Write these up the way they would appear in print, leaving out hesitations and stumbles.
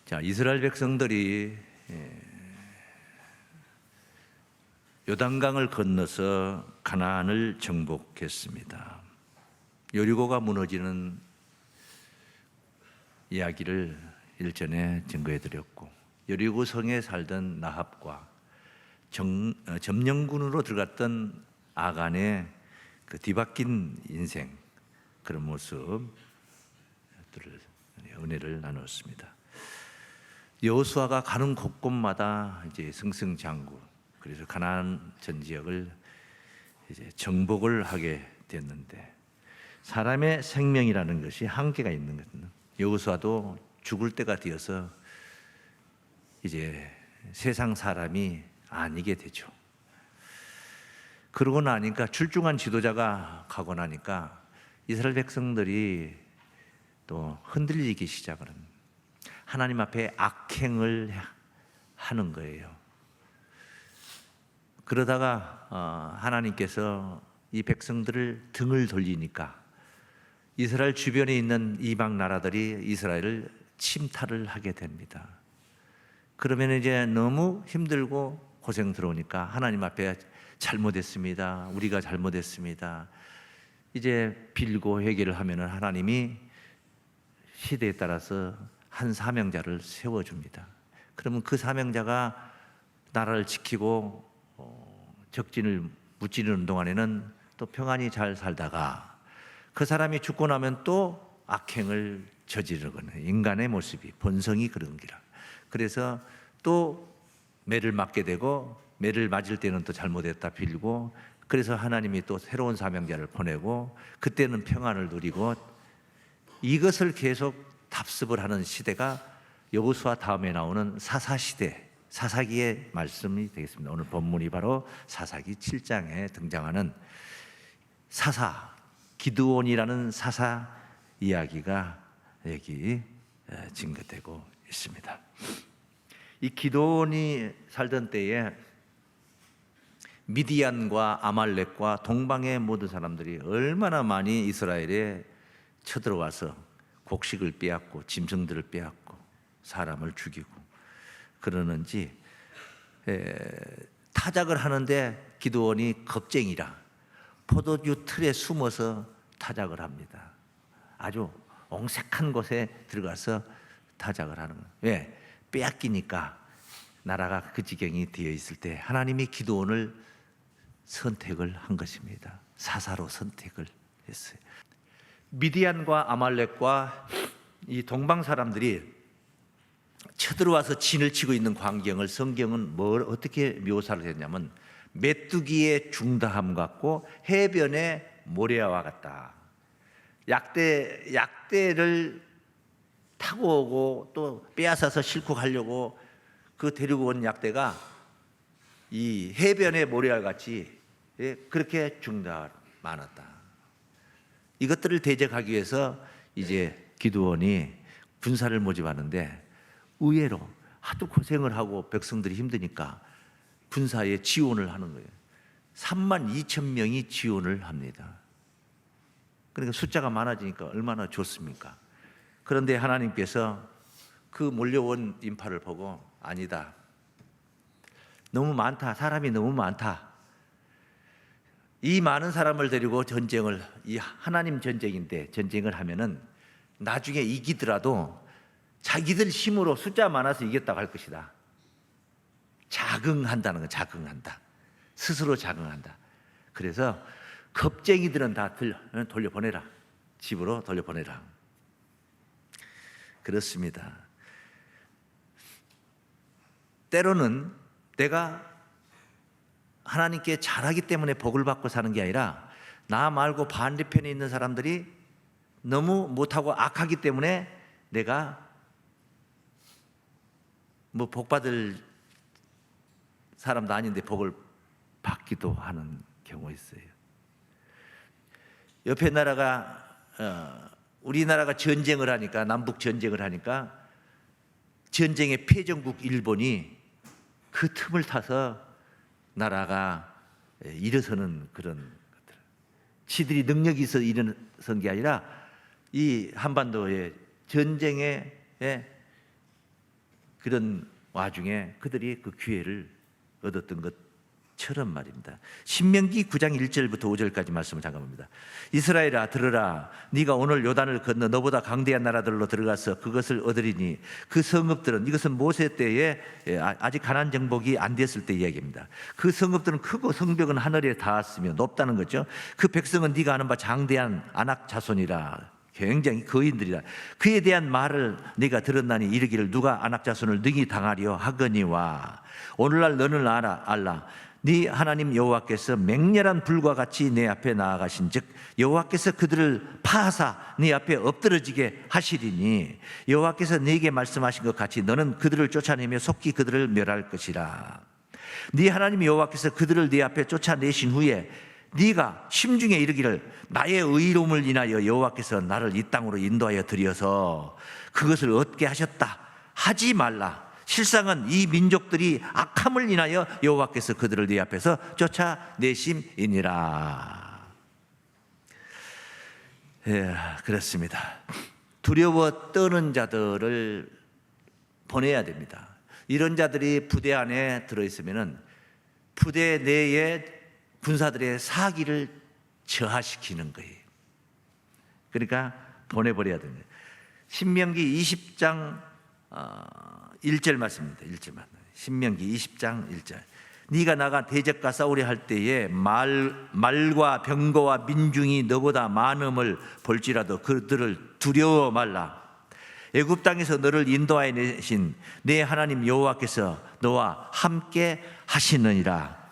자, 이스라엘 백성들이 요단강을 건너서 가나안을 정복했습니다. 여리고가 무너지는 이야기를 일전에 증거해 드렸고, 여리고 성에 살던 나합과 점령군으로 들어갔던 아간의 그 뒤바뀐 인생, 그런 모습들을 은혜를 나누었습니다. 여호수아가 가는 곳곳마다 이제 승승장구, 그래서 가나안 전 지역을 이제 정복을 하게 됐는데, 사람의 생명이라는 것이 한계가 있는 거거든요. 여호수아도 죽을 때가 되어서 이제 세상 사람이 아니게 되죠. 그러고 나니까, 출중한 지도자가 가고 나니까 이스라엘 백성들이 또 흔들리기 시작을 합니다. 하나님 앞에 악행을 하는 거예요. 그러다가 하나님께서 이 백성들을 등을 돌리니까 이스라엘 주변에 있는 이방 나라들이 이스라엘을 침탈을 하게 됩니다. 그러면 이제 너무 힘들고 고생스러우니까 하나님 앞에 잘못했습니다, 우리가 잘못했습니다, 이제 빌고 회개를 하면은 하나님이 시대에 따라서 한 사명자를 세워줍니다. 그러면 그 사명자가 나라를 지키고 적진을 무찌르는 동안에는 또 평안히 잘 살다가, 그 사람이 죽고 나면 또 악행을 저지르거나, 인간의 모습이 본성이 그런 기라. 그래서 또 매를 맞게 되고, 매를 맞을 때는 또 잘못했다 빌고, 그래서 하나님이 또 새로운 사명자를 보내고, 그때는 평안을 누리고, 이것을 계속 답습을 하는 시대가 여호수아 다음에 나오는 사사시대, 사사기의 말씀이 되겠습니다. 오늘 본문이 바로 사사기 7장에 등장하는 사사, 기드온이라는 사사 이야기가 여기 증거되고 있습니다. 이 기드온이 살던 때에 미디안과 아말렉과 동방의 모든 사람들이 얼마나 많이 이스라엘에 쳐들어와서 곡식을 빼앗고 짐승들을 빼앗고 사람을 죽이고 그러는지, 타작을 하는데 기드온이 겁쟁이라 포도주 틀에 숨어서 타작을 합니다. 아주 옹색한 곳에 들어가서 타작을 하는 거예요. 왜? 빼앗기니까. 나라가 그 지경이 되어 있을 때 하나님이 기드온을 선택을 한 것입니다. 사사로 선택을 했어요. 미디안과 아말렉과 이 동방 사람들이 쳐들어와서 진을 치고 있는 광경을 성경은 어떻게 묘사를 했냐면, 메뚜기의 중다함 같고 해변의 모래와 같다. 약대를 타고 오고 또 빼앗아서 싣고 가려고 그 데리고 온 약대가 이 해변의 모래와 같이 그렇게 중다 많았다. 이것들을 대적하기 위해서 이제 기드온이 군사를 모집하는데, 의외로 하도 고생을 하고 백성들이 힘드니까 군사에 지원을 하는 거예요. 32,000명이 지원을 합니다. 그러니까 숫자가 많아지니까 얼마나 좋습니까? 그런데 하나님께서 그 몰려온 인파를 보고, 아니다, 너무 많다, 사람이 너무 많다, 이 많은 사람을 데리고 전쟁을, 이 하나님 전쟁인데 전쟁을 하면은 나중에 이기더라도 자기들 힘으로 숫자 많아서 이겼다고 할 것이다. 자긍한다는 거, 자긍한다. 스스로 자긍한다. 그래서 겁쟁이들은 다 돌려보내라. 집으로 돌려보내라. 그렇습니다. 때로는 내가 하나님께 잘하기 때문에 복을 받고 사는 게 아니라, 나 말고 반대편에 있는 사람들이 너무 못하고 악하기 때문에 내가 뭐 복 받을 사람도 아닌데 복을 받기도 하는 경우가 있어요. 옆에 나라가 우리나라가 전쟁을 하니까, 남북 전쟁을 하니까 전쟁의 패전국 일본이 그 틈을 타서 나라가 일어서는 그런 것들. 지들이 능력이 있어 일어선 게 아니라 이 한반도의 전쟁에 그런 와중에 그들이 그 기회를 얻었던 것처럼 말입니다. 신명기 9장 1절부터 5절까지 말씀을 잠깐 봅니다. 이스라엘아 들으라, 네가 오늘 요단을 건너 너보다 강대한 나라들로 들어가서 그것을 얻으리니 그 성읍들은, 이것은 모세 때에 아직 가나안 정복이 안 됐을 때 이야기입니다. 그 성읍들은 크고 성벽은 하늘에 닿았으며 높다는 거죠. 그 백성은 네가 아는 바 장대한 아낙 자손이라, 굉장히 거인들이라. 그에 대한 말을 네가 들었나니 이르기를 누가 아낙 자손을 능히 당하리요 하거니와 오늘날 너는 알라 네 하나님 여호와께서 맹렬한 불과 같이 내 앞에 나아가신즉 여호와께서 그들을 파하사 네 앞에 엎드러지게 하시리니 여호와께서 네게 말씀하신 것 같이 너는 그들을 쫓아내며 속히 그들을 멸할 것이라. 네 하나님 여호와께서 그들을 네 앞에 쫓아내신 후에 네가 심중에 이르기를 나의 의로움을 인하여 여호와께서 나를 이 땅으로 인도하여 들여서 그것을 얻게 하셨다 하지 말라. 실상은 이 민족들이 악함을 인하여 여호와께서 그들을 네 앞에서 쫓아내심이니라. 그렇습니다. 두려워 떠는 자들을 보내야 됩니다. 이런 자들이 부대 안에 들어있으면 부대 내에 군사들의 사기를 저하시키는 거예요. 그러니까 보내버려야 됩니다. 신명기 20장 1절 말씀입니다. 1절만. 신명기 20장 1절. 네가 나가 대적과 싸우려 할 때에 말과 병거와 민중이 너보다 많음을 볼지라도 그들을 두려워 말라. 애굽 땅에서 너를 인도하여 내신 내 하나님 여호와께서 너와 함께 하시느니라.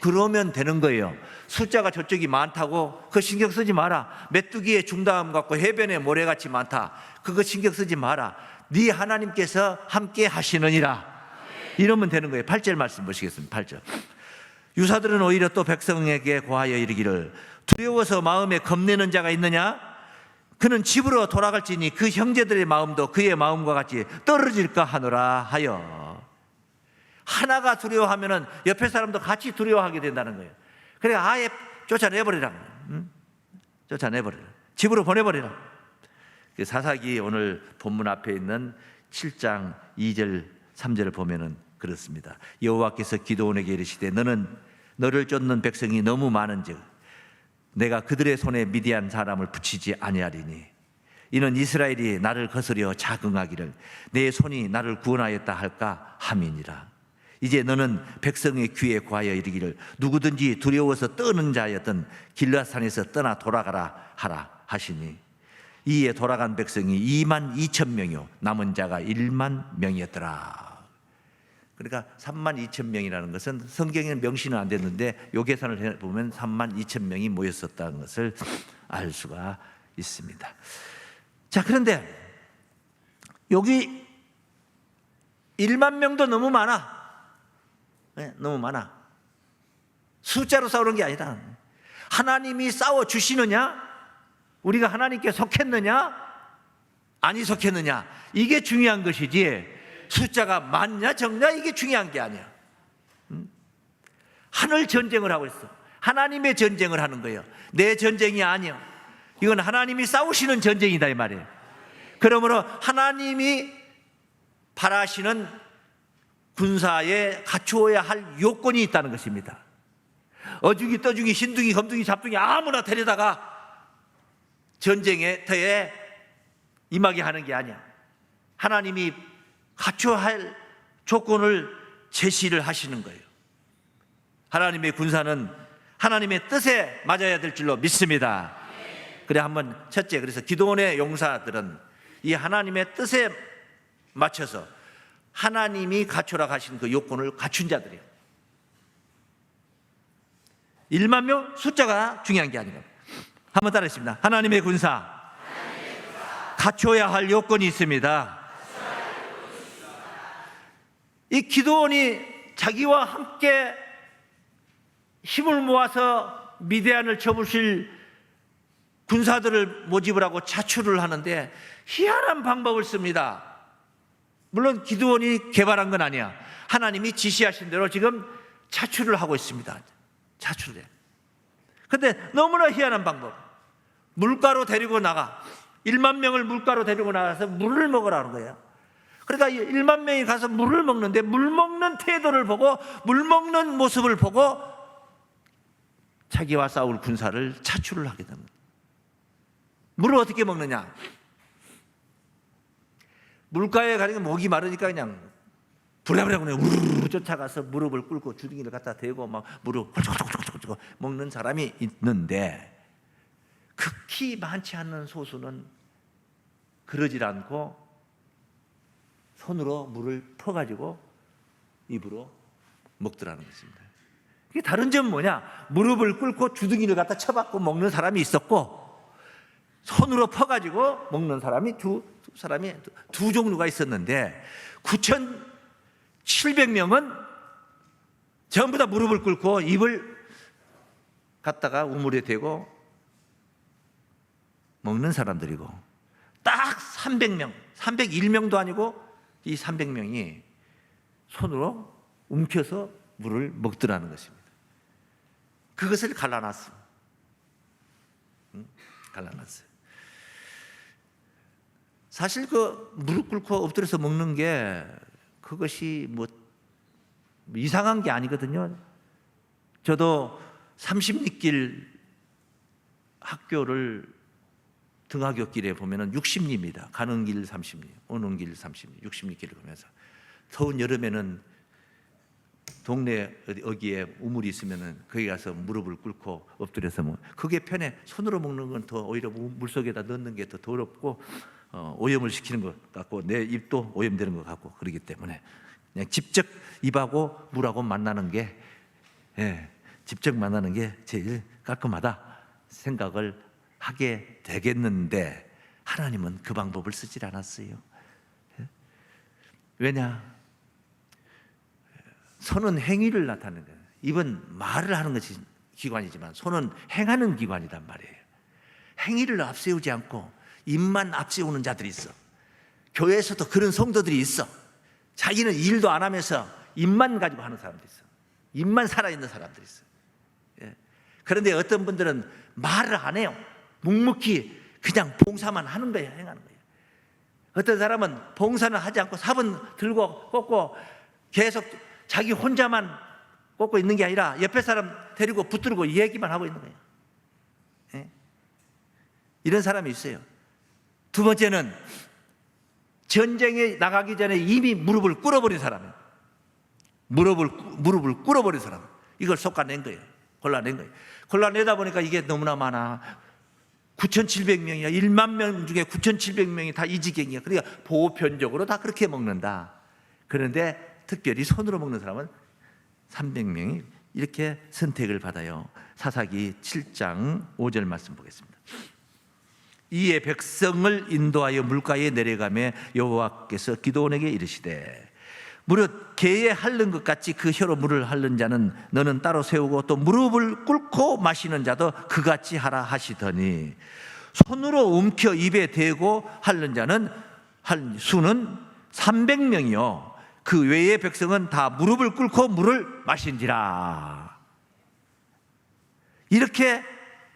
그러면 되는 거예요. 숫자가 저쪽이 많다고 그거 신경 쓰지 마라. 메뚜기의 중담 같고 해변에 모래같이 많다, 그거 신경 쓰지 마라. 네 하나님께서 함께 하시느니라. 이러면 되는 거예요. 8절 말씀 보시겠습니다. 8절. 유사들은 오히려 또 백성에게 고하여 이르기를 두려워서 마음에 겁내는 자가 있느냐? 그는 집으로 돌아갈지니 그 형제들의 마음도 그의 마음과 같이 떨어질까 하노라 하여. 하나가 두려워하면 옆에 사람도 같이 두려워하게 된다는 거예요. 그래 아예 쫓아내버리라. 쫓아내버리라. 집으로 보내버리라. 사사기 오늘 본문 앞에 있는 7장 2절 3절을 보면은 그렇습니다. 여호와께서 기드온에게 이르시되 너를 쫓는 백성이 너무 많은즉 내가 그들의 손에 미디안 사람을 붙이지 아니하리니 이는 이스라엘이 나를 거스려 자긍하기를 내 손이 나를 구원하였다 할까 함이니라. 이제 너는 백성의 귀에 고하여 이르기를 누구든지 두려워서 떠는 자였던 길앗산에서 떠나 돌아가라 하라 하시니 이에 돌아간 백성이 2만 2천 명이요 남은 자가 1만 명이었더라. 그러니까 3만 2천 명이라는 것은 성경에는 명시는 안 됐는데 요 계산을 해보면 3만 2천 명이 모였었다는 것을 알 수가 있습니다. 자, 그런데 여기 1만 명도 너무 많아. 너무 많아. 숫자로 싸우는 게 아니다. 하나님이 싸워주시느냐? 우리가 하나님께 속했느냐? 아니 속했느냐? 이게 중요한 것이지 숫자가 많냐 적냐 이게 중요한 게 아니야. 하늘 전쟁을 하고 있어. 하나님의 전쟁을 하는 거예요. 내 전쟁이 아니야. 이건 하나님이 싸우시는 전쟁이다 이 말이에요. 그러므로 하나님이 바라시는 군사에 갖추어야 할 요건이 있다는 것입니다. 어중이 떠중이 흰둥이 검둥이 잡둥이 아무나 데려다가 전쟁에 터에 임하게 하는 게 아니야. 하나님이 갖춰야 할 조건을 제시를 하시는 거예요. 하나님의 군사는 하나님의 뜻에 맞아야 될 줄로 믿습니다. 그래 한번 첫째, 그래서 기드온의 용사들은 이 하나님의 뜻에 맞춰서 하나님이 갖추라 하신 그 요건을 갖춘 자들이에요. 1만 명 숫자가 중요한 게 아니라 한번 따라했습니다. 하나님의 군사 갖춰야 할 요건이 있습니다. 이 기드온이 자기와 함께 힘을 모아서 미디안을 쳐부실 군사들을 모집을 하고 차출을 하는데 희한한 방법을 씁니다. 물론 기드온이 개발한 건 아니야. 하나님이 지시하신 대로 지금 차출을 하고 있습니다. 차출해. 근데 너무나 희한한 방법. 물가로 데리고 나가. 1만 명을 물가로 데리고 나가서 물을 먹으라는 거예요. 그러니까 1만 명이 가서 물을 먹는데 물 먹는 태도를 보고 물 먹는 모습을 보고 자기와 싸울 군사를 차출을 하게 됩니다. 물을 어떻게 먹느냐? 물가에 가니까 목이 마르니까 그냥 부랴부랴 그냥 우르르 쫓아가서 무릎을 꿇고 주둥이를 갖다 대고 막 물을 홀쭉홀쭉홀쭉 먹는 사람이 있는데, 극히 많지 않는 소수는 그러질 않고 손으로 물을 퍼가지고 입으로 먹더라는 것입니다. 이게 다른 점은 뭐냐? 무릎을 꿇고 주둥이를 갖다 쳐박고 먹는 사람이 있었고, 손으로 퍼가지고 먹는 사람이 두 종류가 있었는데, 9,700명은 전부 다 무릎을 꿇고 입을 갖다가 우물에 대고 먹는 사람들이고, 딱 300명, 301명도 아니고 이 300명이 손으로 움켜서 물을 먹더라는 것입니다. 그것을 갈라놨어. 갈라놨어요. 사실 그 무릎 꿇고 엎드려서 먹는 게 그것이 뭐 이상한 게 아니거든요. 저도 30리길 학교를 등하굣길에 보면은 60리입니다. 가는 길 30리, 오는 길 30리, 60리길을 보면서 더운 여름에는 동네 어디에 우물이 있으면은 거기 가서 무릎을 꿇고 엎드려서 그게 편해. 손으로 먹는 건 더 오히려 물속에다 넣는 게 더 더럽고 오염을 시키는 것 같고 내 입도 오염되는 것 같고 그러기 때문에 그냥 직접 입하고 물하고 만나는 게 직접 만나는 게 제일 깔끔하다 생각을 하게 되겠는데, 하나님은 그 방법을 쓰질 않았어요. 왜냐? 손은 행위를 나타내는 거예요. 입은 말을 하는 것이 기관이지만 손은 행하는 기관이란 말이에요. 행위를 앞세우지 않고 입만 앞세우는 자들이 있어. 교회에서도 그런 성도들이 있어. 자기는 일도 안 하면서 입만 가지고 하는 사람들이 있어. 입만 살아있는 사람들이 있어. 그런데 어떤 분들은 말을 안 해요. 묵묵히 그냥 봉사만 하는 거예요. 행하는 거예요. 어떤 사람은 봉사는 하지 않고 삽은 들고 꽂고 계속 자기 혼자만 꽂고 있는 게 아니라 옆에 사람 데리고 붙들고 얘기만 하고 있는 거예요. 이런 사람이 있어요. 두 번째는 전쟁에 나가기 전에 이미 무릎을 꿇어버린 사람이에요. 무릎을 꿇어버린 사람. 이걸 솎아낸 거예요. 골라낸 거예요. 골라내다 보니까 이게 너무나 많아. 9,700명이야. 1만 명 중에 9,700명이 다 이 지경이야. 그러니까 보편적으로 다 그렇게 먹는다. 그런데 특별히 손으로 먹는 사람은 300명이 이렇게 선택을 받아요. 사사기 7장 5절 말씀 보겠습니다. 이에 백성을 인도하여 물가에 내려가며 여호와께서 기드온에게 이르시되, 무릇 개에 핥는 것 같이 그 혀로 물을 핥는 자는 너는 따로 세우고 또 무릎을 꿇고 마시는 자도 그같이 하라 하시더니, 손으로 움켜 입에 대고 핥는 자는 수는 300명이요 그 외의 백성은 다 무릎을 꿇고 물을 마신지라. 이렇게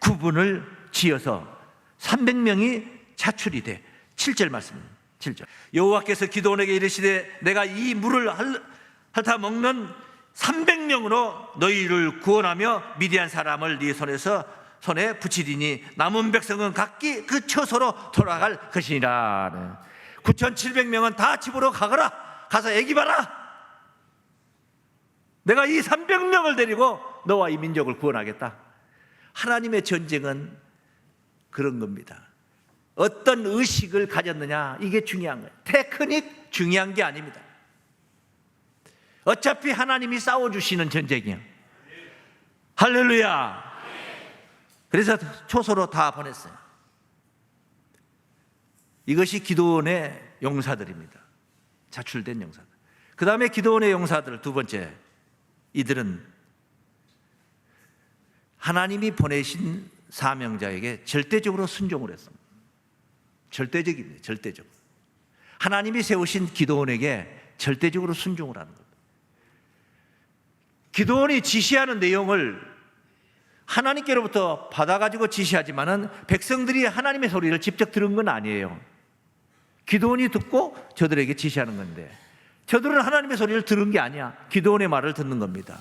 구분을 지어서 300명이 차출이 돼. 7절 말씀입니다. 7절. 여호와께서 기드온에게 이르시되 내가 이 물을 핥아 먹는 300명으로 너희를 구원하며 미디안 사람을 네 손에 붙이리니 남은 백성은 각기 그 처소로 돌아갈 것이니라. 9,700명은 다 집으로 가거라. 가서 애기 봐라. 내가 이 300명을 데리고 너와 이 민족을 구원하겠다. 하나님의 전쟁은 그런 겁니다. 어떤 의식을 가졌느냐, 이게 중요한 거예요. 테크닉 중요한 게 아닙니다. 어차피 하나님이 싸워주시는 전쟁이에요. 할렐루야. 그래서 초소로 다 보냈어요. 이것이 기드온의 용사들입니다. 자출된 용사들. 그 다음에 기드온의 용사들 두 번째, 이들은 하나님이 보내신 사명자에게 절대적으로 순종을 했습니다. 절대적입니다. 절대적으로. 하나님이 세우신 기드온에게 절대적으로 순종을 하는 겁니다. 기드온이 지시하는 내용을 하나님께로부터 받아가지고 지시하지만은 백성들이 하나님의 소리를 직접 들은 건 아니에요. 기드온이 듣고 저들에게 지시하는 건데, 저들은 하나님의 소리를 들은 게 아니야. 기드온의 말을 듣는 겁니다.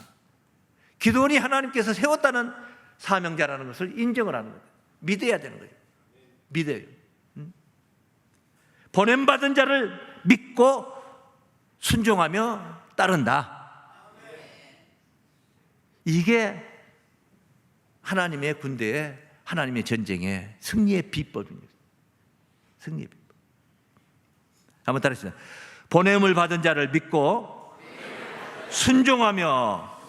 기드온이 하나님께서 세웠다는 사명자라는 것을 인정을 하는 거예요. 믿어야 되는 거예요. 믿어요. 보냄받은 자를 믿고 순종하며 따른다. 이게 하나님의 군대의, 하나님의 전쟁의 승리의 비법입니다. 승리의 비법. 한번 따라하시죠. 보냄을 받은 자를 믿고 순종하며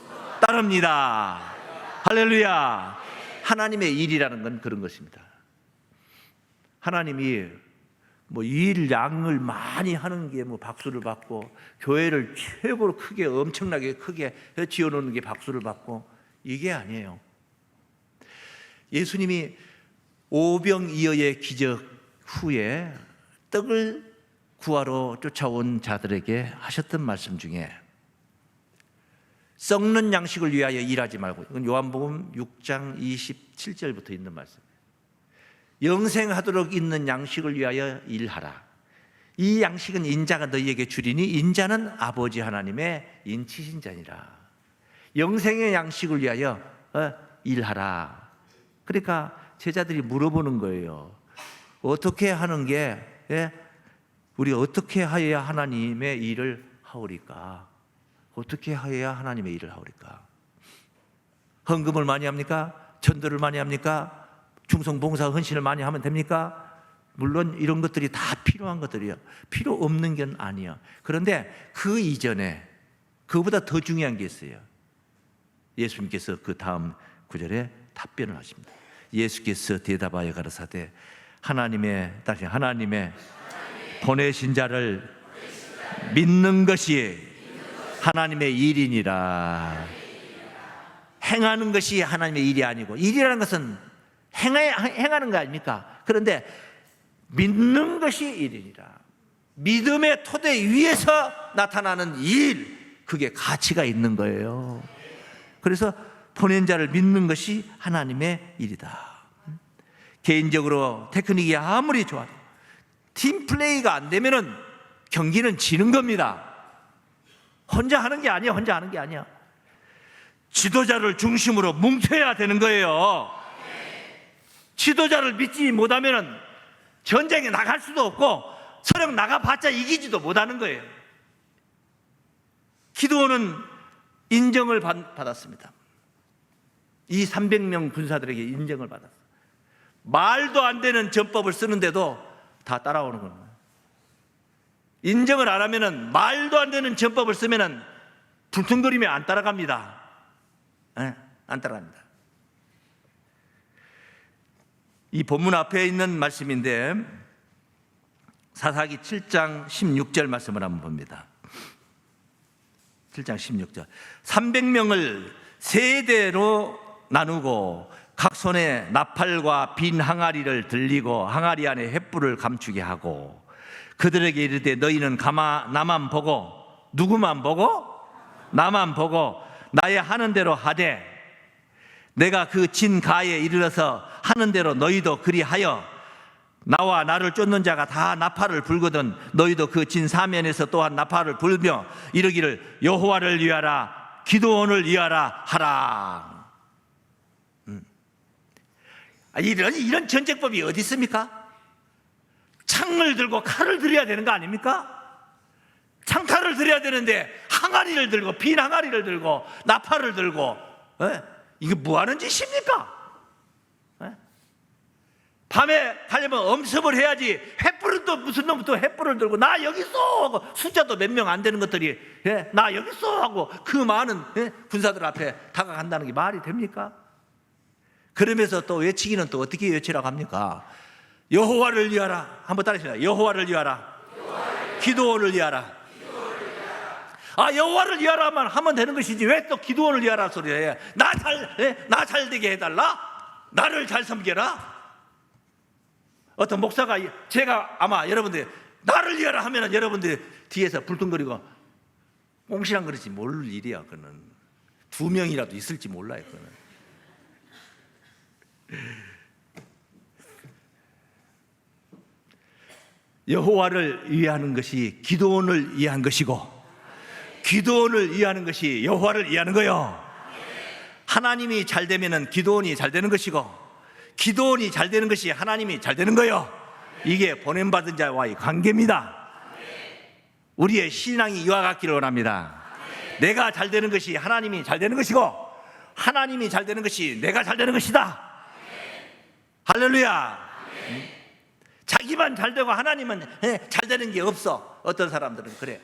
따릅니다. 할렐루야. 하나님의 일이라는 건 그런 것입니다. 하나님이 뭐 일 양을 많이 하는 게 뭐 박수를 받고, 교회를 최고로 크게 엄청나게 크게 지어놓는 게 박수를 받고, 이게 아니에요. 예수님이 오병이어의 기적 후에 떡을 구하러 쫓아온 자들에게 하셨던 말씀 중에, 썩는 양식을 위하여 일하지 말고, 이건 요한복음 6장 27절부터 있는 말씀. 영생하도록 있는 양식을 위하여 일하라. 이 양식은 인자가 너희에게 주리니 인자는 아버지 하나님의 인치신 자니라. 영생의 양식을 위하여 일하라. 그러니까 제자들이 물어보는 거예요. 어떻게 하는 게, 우리 어떻게 하여야 하나님의 일을 하오리까? 어떻게 하여야 하나님의 일을 하오리까? 헌금을 많이 합니까? 전도를 많이 합니까? 중성 봉사 헌신을 많이 하면 됩니까? 물론 이런 것들이 다 필요한 것들이에요. 필요 없는 건 아니에요. 그런데 그 이전에 그보다 더 중요한 게 있어요. 예수님께서 그 다음 구절에 답변을 하십니다. 예수께서 대답하여 가라사대 하나님의 보내신 자를 믿는 것이 하나님의 일이니라. 행하는 것이 하나님의 일이 아니고, 일이라는 것은 행하는 거 아닙니까? 그런데 믿는 것이 일이니라. 믿음의 토대 위에서 나타나는 일, 그게 가치가 있는 거예요. 그래서 보낸 자를 믿는 것이 하나님의 일이다. 개인적으로 테크닉이 아무리 좋아도 팀 플레이가 안 되면은 경기는 지는 겁니다. 혼자 하는 게 아니야. 혼자 하는 게 아니야. 지도자를 중심으로 뭉쳐야 되는 거예요. 지도자를 믿지 못하면은 전쟁에 나갈 수도 없고, 서령 나가봤자 이기지도 못하는 거예요. 기드온은 인정을 받았습니다. 이 300명 군사들에게 인정을 받았어요. 말도 안 되는 전법을 쓰는데도 다 따라오는 겁니다. 인정을 안 하면은, 말도 안 되는 전법을 쓰면은 불퉁거리며 안 따라갑니다. 안 따라갑니다. 이 본문 앞에 있는 말씀인데, 사사기 7장 16절 말씀을 한번 봅니다. 7장 16절. 300명을 세 대로 나누고 각 손에 나팔과 빈 항아리를 들리고 항아리 안에 횃불을 감추게 하고, 그들에게 이르되 너희는 가만 나만 보고, 누구만 보고? 나만 보고 나의 하는 대로 하되, 내가 그 진 가에 이르러서 하는 대로 너희도 그리하여, 나와 나를 쫓는 자가 다 나팔을 불거든 너희도 그 진 사면에서 또한 나팔을 불며 이르기를 여호와를 위하라, 기드온을 위하라 하라. 이런 전쟁법이 어디 있습니까? 창을 들고 칼을 들여야 되는 거 아닙니까? 창칼을 들여야 되는데 항아리를 들고, 빈 항아리를 들고 나팔을 들고, 이게 뭐 하는 짓입니까? 밤에 가려면 엄습을 해야지. 횃불은 또 무슨 놈은 또 횃불을 들고 나 여기 있어 하고, 숫자도 몇 명 안 되는 것들이 나 여기 있어 하고 그 많은 군사들 앞에 다가간다는 게 말이 됩니까? 그러면서 또 외치기는 또 어떻게 외치라고 합니까? 여호와를 위하라. 한번 따라하시죠. 여호와를 위하라. 기드온을 위하라. 여호와를 위하라만 하면 되는 것이지 왜 또 기드온을 위하라 소리를 해? 나 잘 되게 해달라? 나를 잘 섬겨라? 어떤 목사가, 제가 아마 여러분들 나를 위하라 하면 여러분들 뒤에서 불끈거리고 꽁시랑 그러지 뭘 일이야. 그는 2명이라도 있을지 몰라요. 그는. 여호와를 위하는 것이 기도원을 위한 것이고, 기도원을 위하는 것이 여호와를 위하는 거요. 하나님이 잘 되면은 기도원이 잘 되는 것이고, 기도원이 잘 되는 것이 하나님이 잘 되는 거요. 이게 보냄받은 자와의 관계입니다. 우리의 신앙이 이와 같기를 원합니다. 내가 잘 되는 것이 하나님이 잘 되는 것이고, 하나님이 잘 되는 것이 내가 잘 되는 것이다. 할렐루야. 자기만 잘 되고 하나님은 잘 되는 게 없어. 어떤 사람들은 그래.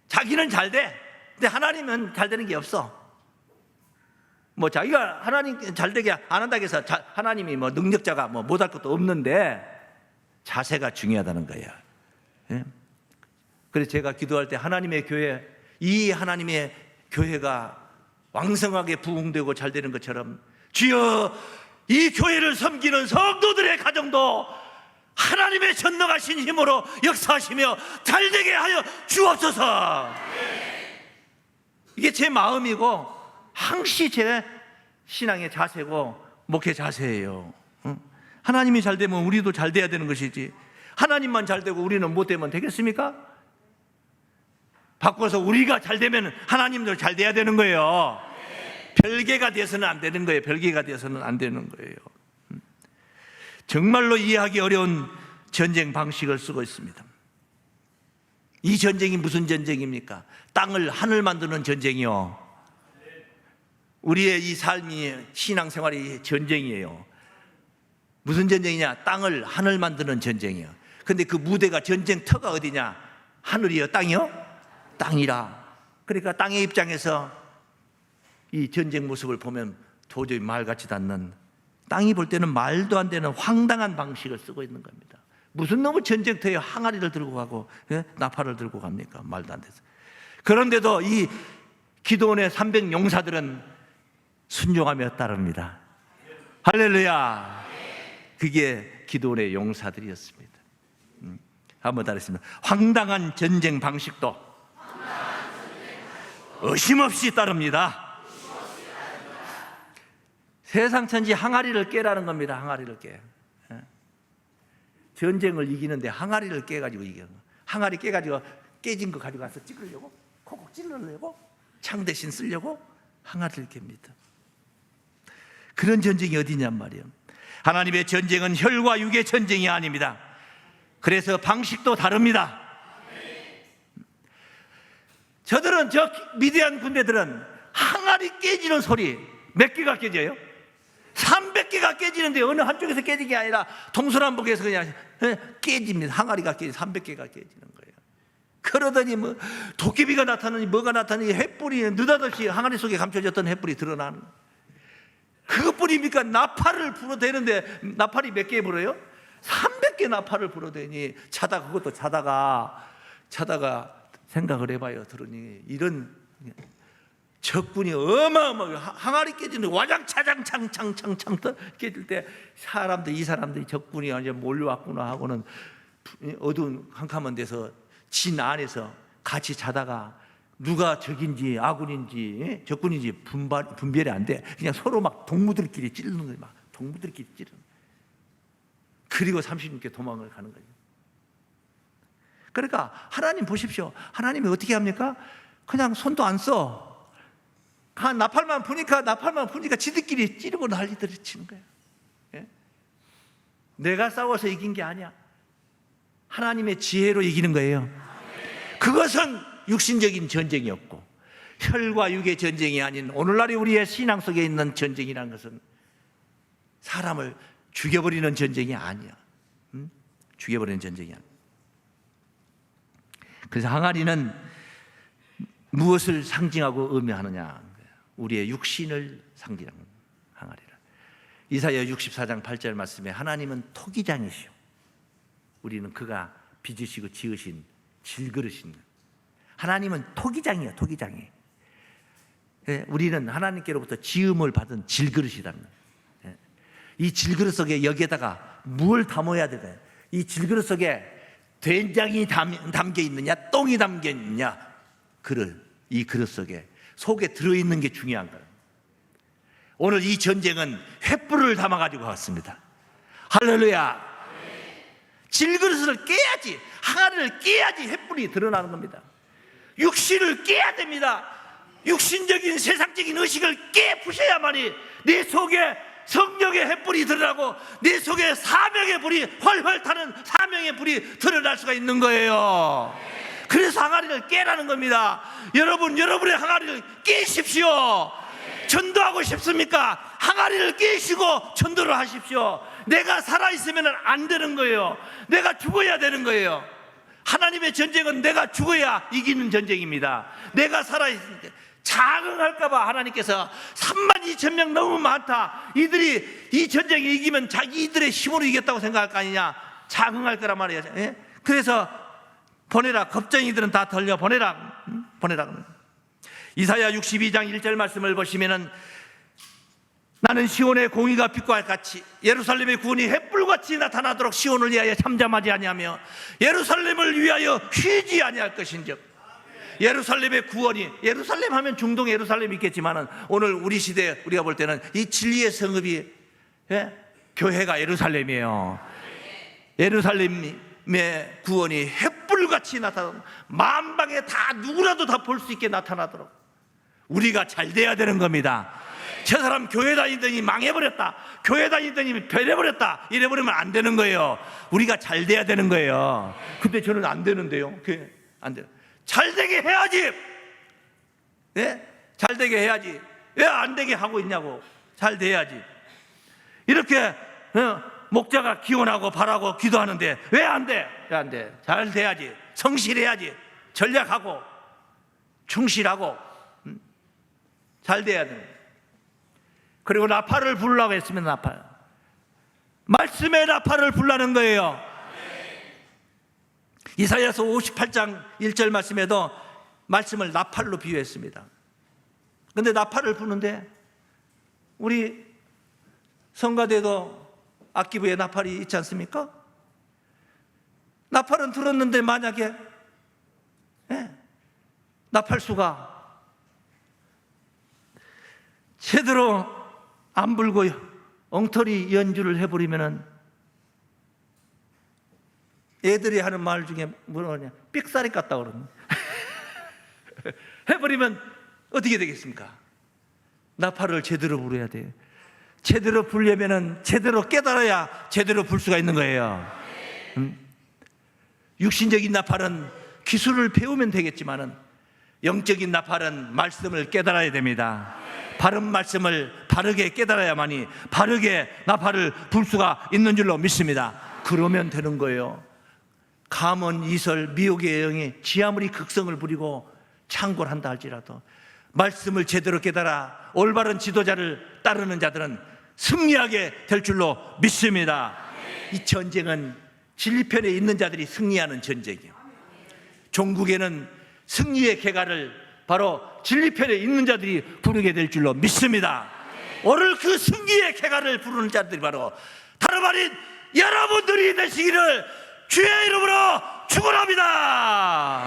자기는 잘 돼. 근데 하나님은 잘 되는 게 없어. 뭐 자기가 하나님 잘 되게 안 한다고 해서 하나님이 뭐 능력자가 뭐 못할 것도 없는데 자세가 중요하다는 거야. 그래서 제가 기도할 때 하나님의 교회, 이 하나님의 교회가 왕성하게 부흥되고 잘 되는 것처럼 주여 이 교회를 섬기는 성도들의 가정도 하나님의 전능하신 힘으로 역사하시며 잘 되게 하여 주옵소서. 이게 제 마음이고 항시 제 신앙의 자세고 목회 자세예요. 하나님이 잘 되면 우리도 잘 돼야 되는 것이지, 하나님만 잘 되고 우리는 못 되면 되겠습니까? 바꿔서 우리가 잘 되면 하나님도 잘 돼야 되는 거예요. 별개가 돼서는 안 되는 거예요. 별개가 돼서는 안 되는 거예요. 정말로 이해하기 어려운 전쟁 방식을 쓰고 있습니다. 이 전쟁이 무슨 전쟁입니까? 땅을 하늘 만드는 전쟁이요. 우리의 이 삶이, 신앙생활이 전쟁이에요. 무슨 전쟁이냐? 땅을 하늘 만드는 전쟁이요. 근데 그 무대가, 전쟁터가 어디냐? 하늘이요? 땅이요? 땅이라. 그러니까 땅의 입장에서 이 전쟁 모습을 보면 도저히 말 같지도 않는, 땅이 볼 때는 말도 안 되는 황당한 방식을 쓰고 있는 겁니다. 무슨 놈의 전쟁터에 항아리를 들고 가고 나팔을 들고 갑니까? 말도 안 돼서. 그런데도 이 기도원의 300 용사들은 순종하며 따릅니다. 할렐루야. 그게 기도원의 용사들이었습니다. 한번 따르겠습니다. 황당한 전쟁 방식도 의심없이 따릅니다. 세상 천지 항아리를 깨라는 겁니다. 항아리를 깨. 전쟁을 이기는데 항아리를 깨가지고 이겨. 항아리 깨가지고 깨진 거 가지고 가서 찌르려고, 콕콕 찔러려고, 창 대신 쓰려고 항아리를 깹니다. 그런 전쟁이 어디냔 말이에요. 하나님의 전쟁은 혈과 육의 전쟁이 아닙니다. 그래서 방식도 다릅니다. 저들은, 저 미디안 군대들은 항아리 깨지는 소리 몇 개가 깨져요? 300개가 깨지는데 어느 한쪽에서 깨진 게 아니라 동서남북에서 그냥 깨집니다. 항아리가 깨지, 300개가 깨지는 거예요. 그러더니 뭐 도깨비가 나타나니 뭐가 나타나니 횃불이 느닷없이 항아리 속에 감춰졌던 횃불이 드러나는, 그것뿐입니까? 나팔을 불어대는데 나팔이 몇 개 불어요? 300개 나팔을 불어대니 그것도 자다가 생각을 해봐요. 들으니 이런 적군이 어마어마하게 항아리 깨지는 와장차장 창창창창 깨질 때 이 사람들이 적군이 완전 몰려왔구나 하고는 어두운 캄캄한 데서 진 안에서 같이 자다가 누가 적인지 아군인지 적군인지 분별이 안 돼. 그냥 서로 막 동무들끼리 찌르는 거예요. 막 동무들끼리 찌르는. 그리고 36개 도망을 가는 거예요. 그러니까 하나님 보십시오. 하나님이 어떻게 합니까? 그냥 손도 안 써. 나팔만 부니까 지들끼리 찌르고 난리들을 치는 거예요. 예? 내가 싸워서 이긴 게 아니야. 하나님의 지혜로 이기는 거예요. 그것은 육신적인 전쟁이었고, 혈과 육의 전쟁이 아닌 오늘날의 우리의 신앙 속에 있는 전쟁이라는 것은 사람을 죽여버리는 전쟁이 아니야. 죽여버리는 전쟁이 아니야. 그래서 항아리는 무엇을 상징하고 의미하느냐? 우리의 육신을 상징하는 항아리라. 이사야 64장 8절 말씀에 하나님은 토기장이시오. 우리는 그가 빚으시고 지으신 질그릇인, 하나님은 토기장이에요. 토기장이. 우리는 하나님께로부터 지음을 받은 질그릇이라는 거예요. 이 질그릇 속에 여기에다가 뭘 담아야 될까요? 이 질그릇 속에 된장이 담겨 있느냐, 똥이 담겨 있느냐, 이 그릇 속에 들어있는 게 중요한 거예요. 오늘 이 전쟁은 횃불을 담아가지고 왔습니다. 할렐루야. 질그릇을 깨야지, 항아리를 깨야지 횃불이 드러나는 겁니다. 육신을 깨야 됩니다. 육신적인 세상적인 의식을 깨부셔야만이 내 속에 성령의 횃불이 드러나고 내 속에 사명의 불이 활활 타는 사명의 불이 드러날 수가 있는 거예요. 그래서 항아리를 깨라는 겁니다. 여러분, 여러분의 항아리를 깨십시오. 전도하고 싶습니까? 항아리를 깨시고 전도를 하십시오. 내가 살아있으면 안 되는 거예요. 내가 죽어야 되는 거예요. 하나님의 전쟁은 내가 죽어야 이기는 전쟁입니다. 내가 살아있으니까. 자긍할까봐 하나님께서 32,000명 너무 많다, 이들이 이 전쟁에 이기면 자기들의 힘으로 이겼다고 생각할 거 아니냐, 자긍할 거란 말이에요. 예? 그래서 보내라, 겁쟁이들은 다 덜려 보내라, 보내라. 이사야 62장 1절 말씀을 보시면은 나는 시온의 공의가 빛과 같이 예루살렘의 구원이 햇불같이 나타나도록 시온을 위하여 잠잠하지 아니하며 예루살렘을 위하여 쉬지 아니할 것인즉. 예루살렘의 구원이, 예루살렘 하면 중동 예루살렘이 있겠지만은 오늘 우리 시대에 우리가 볼 때는 이 진리의 성읍이, 예? 교회가 예루살렘이에요. 예루살렘의 구원이 햇불같이 나타나도록, 만방에 다 누구라도 다 볼 수 있게 나타나도록 우리가 잘 돼야 되는 겁니다. 저 사람 교회 다니더니 망해버렸다, 교회 다니더니 변해버렸다, 이래버리면 안 되는 거예요. 우리가 잘 돼야 되는 거예요. 근데 저는 안 되는데요. 안 돼요. 잘 되게 해야지. 예? 잘 되게 해야지. 왜 안 되게 하고 있냐고. 잘 돼야지. 이렇게 목자가 기원하고 바라고 기도하는데 왜 안 돼? 왜 안 돼? 잘 돼야지. 성실해야지. 전략하고 충실하고 잘 돼야 돼. 그리고 나팔을 부르라고 했으면 나팔, 말씀의 나팔을 부르라는 거예요. 이사야서 58장 1절 말씀에도 말씀을 나팔로 비유했습니다. 그런데 나팔을 부는데 우리 성가대도 악기부에 나팔이 있지 않습니까? 나팔은 들었는데 만약에 나팔수가 제대로 안 불고 엉터리 연주를 해버리면은 애들이 하는 말 중에 뭐냐, 삑사리 깠다 그러는 해버리면 어떻게 되겠습니까? 나팔을 제대로 불어야 돼요. 제대로 불려면은 제대로 깨달아야 제대로 불 수가 있는 거예요. 육신적인 나팔은 기술을 배우면 되겠지만은 영적인 나팔은 말씀을 깨달아야 됩니다. 바른 말씀을 바르게 깨달아야만이 바르게 나팔을 불 수가 있는 줄로 믿습니다. 그러면 되는 거예요. 감언, 이설, 미혹의 영이 지 아무리 극성을 부리고 창궐 한다 할지라도 말씀을 제대로 깨달아 올바른 지도자를 따르는 자들은 승리하게 될 줄로 믿습니다. 이 전쟁은 진리편에 있는 자들이 승리하는 전쟁이에요. 종국에는 승리의 개가를 바로 진리편에 있는 자들이 부르게 될 줄로 믿습니다. 오늘 그 승리의 개가를 부르는 자들이 바로 다름 아닌 여러분들이 되시기를 주의 이름으로 축원합니다.